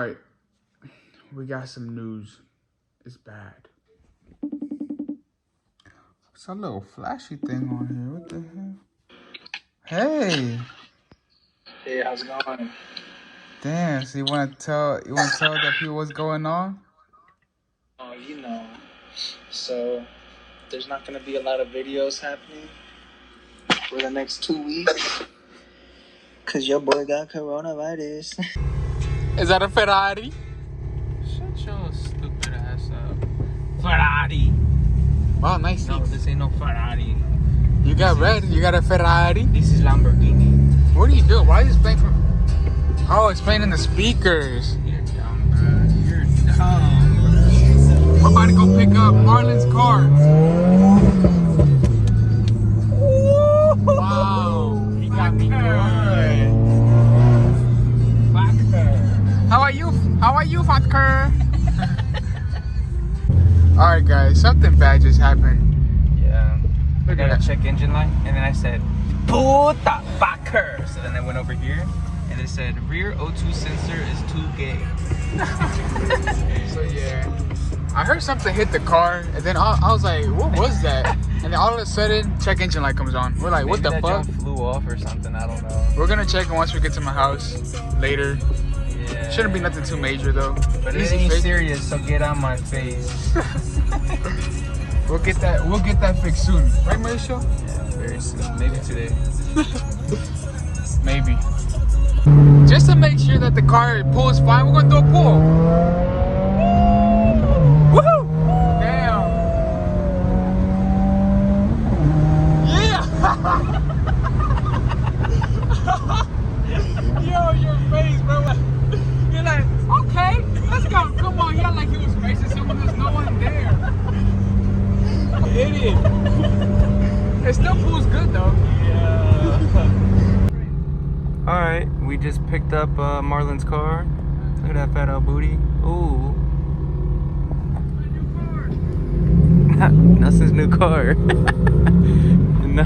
All right, we got some news. It's bad. What's a little flashy thing on here? What the hell? Hey. Hey, how's it going? Damn. So you want to tell the people what's going on? Oh, So there's not gonna be a lot of videos happening for the next 2 weeks. Cause your boy got coronavirus. Is that a Ferrari? Shut your stupid ass up. Ferrari. Wow, nice. No, this ain't no Ferrari. You got red. You got a Ferrari. This is Lamborghini. What are you doing? Why are you playing from? Oh, it's playing in the speakers. You're dumb, bro. You're dumb. We're about to go pick up Marlin's car. Wow, he got me good. How are you? How are you, Fatker? All right, guys. Something bad just happened. Yeah. I Look got at a check engine light, and then I said, "Puta fucker." So then I went over here, and it said, "Rear O2 sensor is too gay." So yeah, I heard something hit the car, and then I was like, "What was that?" And then all of a sudden, check engine light comes on. We're like, "What the Maybe fuck?" that jump flew off or something. I don't know. We're gonna check it once we get to my house later. Yeah. Shouldn't be nothing too major though. But it Easy ain't fix. serious, so get on my face. We'll get that fixed soon, right, Mauricio? Yeah, very soon. Maybe today. Maybe. Just to make sure that the car pulls fine, we're gonna do a pull. Woohoo! Damn. Yeah. Yo, your face, bro. You're like, okay, let's go. Come on, yeah, like he was racing someone. There's no one there. Idiot. It still pulls good though. Yeah. Alright, we just picked up Marlin's car. Look at that fat old booty. Ooh. Nelson's new car. No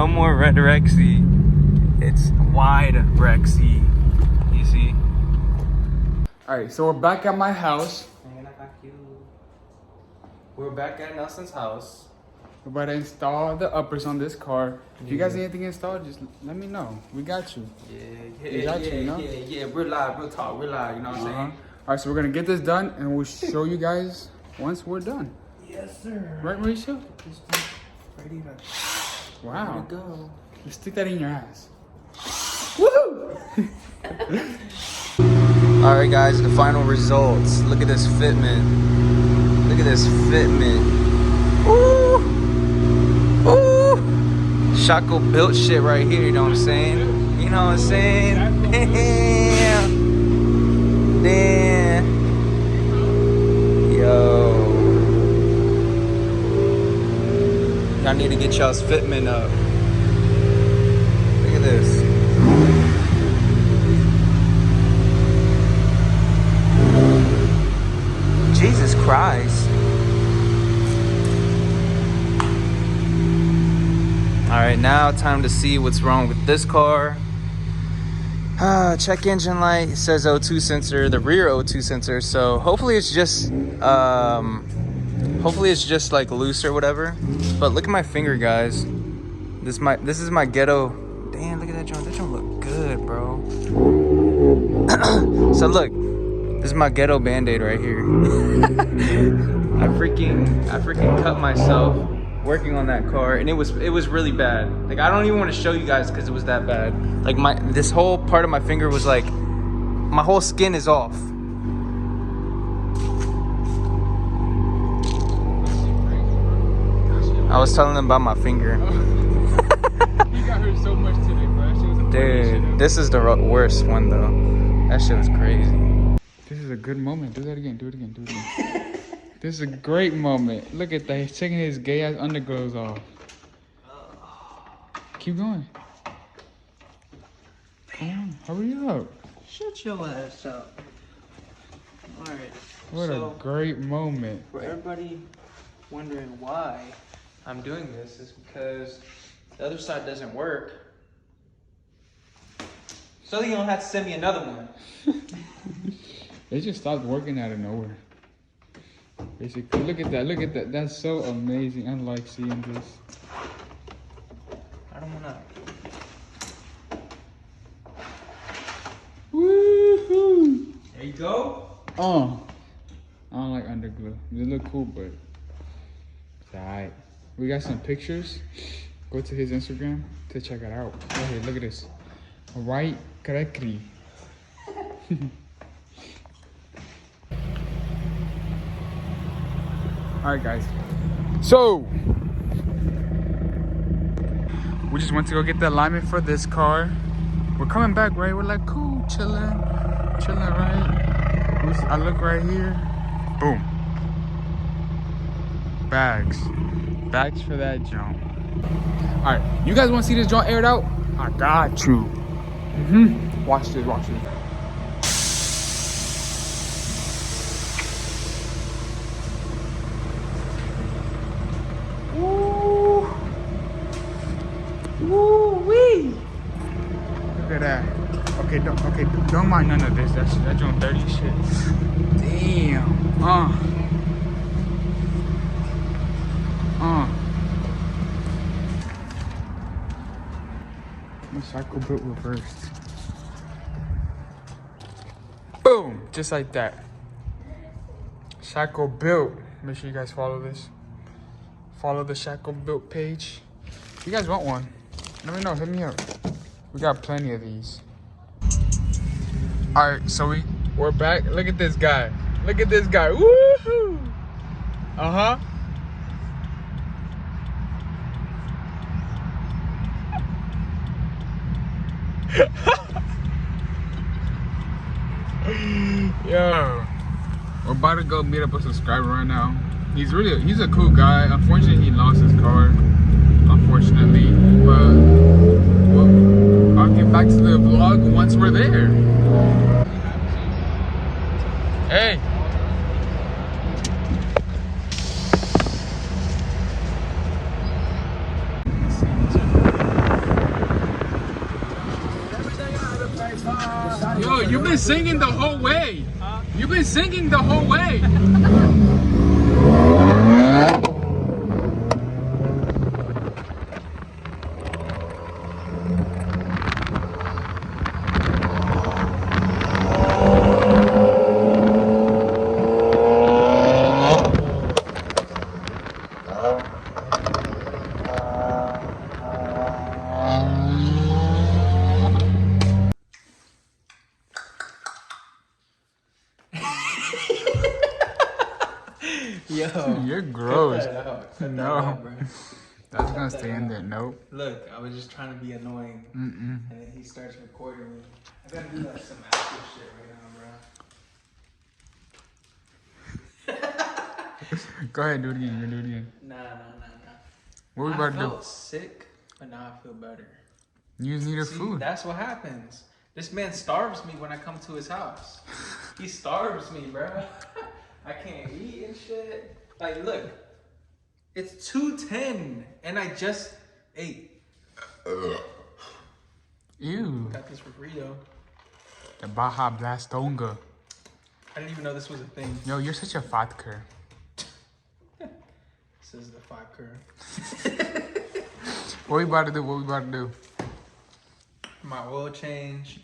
more red Rexy. It's wide Rexy. You see? Alright, so we're back at my house. We're back at Nelson's house. We're about to install the uppers on this car. If you guys need anything installed, just let me know. We got you. Yeah. Real live, real talk, real live. You know what I'm saying? Alright, so we're gonna get this done and we'll show you guys once we're done. Yes, sir. Right, Mauricio? Ready to Wow. go. Just stick that in your ass. Woohoo! Alright guys, the final results. Look at this fitment. Look at this fitment. Ooh! Ooh! Shaco built shit right here, you know what I'm saying? You know what I'm saying? Damn! Damn! Yo! Y'all need to get y'all's fitment up. Look at this. Jesus Christ. Alright, now time to see what's wrong with this car. Check engine light. It says O2 sensor, the rear O2 sensor. So hopefully it's just like loose or whatever. But look at my finger, guys. This is my ghetto. Damn, look at that joint. That joint look good, bro. So look. This is my ghetto band-aid right here. I freaking cut myself working on that car, and it was really bad. Like, I don't even want to show you guys because it was that bad. Like, this whole part of my finger was like, my whole skin is off. I was telling them about my finger. You got hurt so much today, bro. That shit was Dude, this is the worst one though. That shit was crazy. This is a good moment. Do that again. Do it again. Do it again. This is a great moment. Look at that. He's taking his gay ass underglows off. Keep going. Come on. Hurry up. Shut your ass up. Alright. What a great moment. For everybody wondering why I'm doing this is because the other side doesn't work. So you don't have to send me another one. They just stopped working out of nowhere. Basically, look at that. Look at that. That's so amazing. I like seeing this. I don't wanna. Woohoo! There you go. Oh, I don't like underglue. They look cool, but it's alright. We got some pictures. Go to his Instagram to check it out. Right here, look at this. Right correctly. Alright guys. So we just went to go get the alignment for this car. We're coming back, right? We're like cool, chilling, right? I look right here. Boom. Bags for that jump. All right, you guys want to see this joint aired out? I got you. Watch this. Woo-wee. Look at that. Okay, don't mind none of this. That joint dirty shit. Damn. My cycle built reversed. Boom! Just like that. Shackle built. Make sure you guys follow this. Follow the Shackle built page. If you guys want one, let me know. Hit me up. We got plenty of these. All right, so we're back. Look at this guy. Woohoo! Uh-huh. Yo, we're about to go meet up a subscriber right now. He's a cool guy. Unfortunately, he lost his car. Unfortunately, but I'll get back to the vlog once we're there. Hey. Yo, you've been singing the whole way. You've been singing the whole way. Yo, you're gross. Cut that No, out, bro. that's gonna stay in there. Nope. Look, I was just trying to be annoying, and then he starts recording me. I gotta do like some active shit right now, bro. Go ahead, do it again. Nah. What we about to do? I felt sick, but now I feel better. You just needed See, food. That's what happens. This man starves me when I come to his house. He starves me, bro. I can't eat and shit. Like, look, it's 2:10 and I just ate. Ew. Got this for free though. The Baja Blastonga. I didn't even know this was a thing. Yo, you're such a fatker. This is the vodka. What we about to do? My oil change.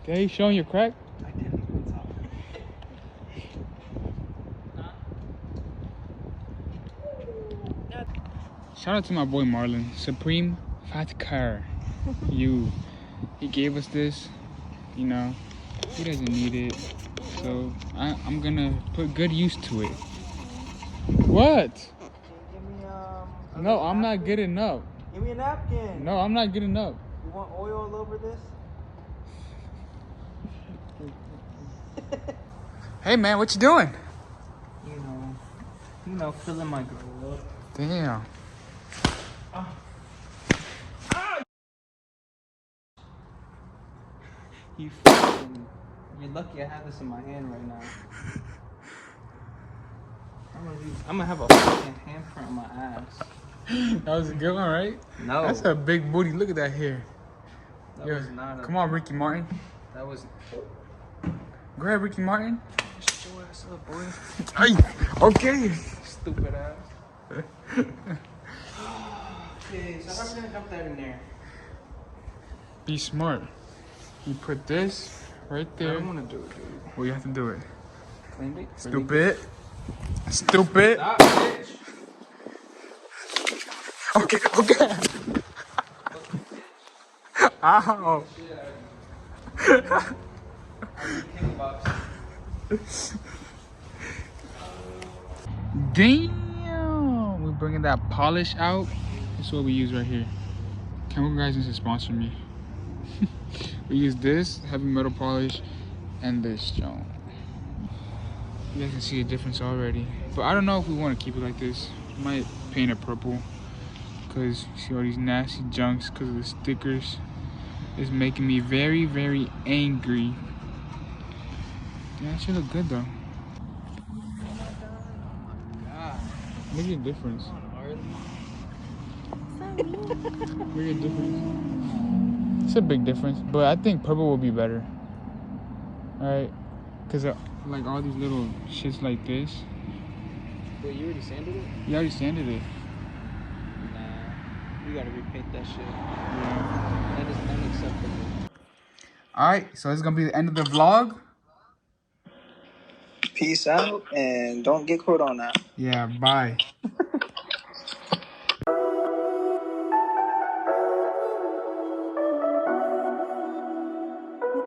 Okay, you showing your crack? I didn't even talk. Shout out to my boy Marlin, Supreme Fat Car. He gave us this, you know, he doesn't need it, so I'm gonna put good use to it. What? Give me No, I'm not getting up. Give me a napkin. No, I'm not getting up. You want oil all over this? Hey man, what you doing? You know, filling my girl up. Damn. You're lucky I have this in my hand right now. I'm gonna have a fucking handprint on my ass. That was a good one, right? No. That's a big booty. Look at that hair. That Yeah. was not a... Come on, Ricky Martin. That was... Go ahead, Ricky Martin. Shut your ass up, boy. Hey, okay. Stupid ass. Okay, so how are we gonna dump that in there? Be smart. You put this right I there. don't wanna do it, dude. Well, you have to do it. Cleaned it? Stupid. Stupid. Stop, bitch. Okay, okay. Ow. Damn. We're bringing that polish out. This is what we use right here. Camber guys needs to sponsor me. We use this heavy metal polish and this stone. You guys can see a difference already. But I don't know if we want to keep it like this. We might paint it purple. Because you see all these nasty junks because of the stickers. It's making me very, very angry. Yeah, that should look good though. Look at the difference. Look at the difference. It's a big difference, but I think purple will be better. Alright? Because like all these little shits like this. Wait, you already sanded it? You already sanded it. Nah. You gotta repaint that shit. Yeah. That is unacceptable. Alright, so this is going to be the end of the vlog. Peace out and don't get corona. Yeah, bye.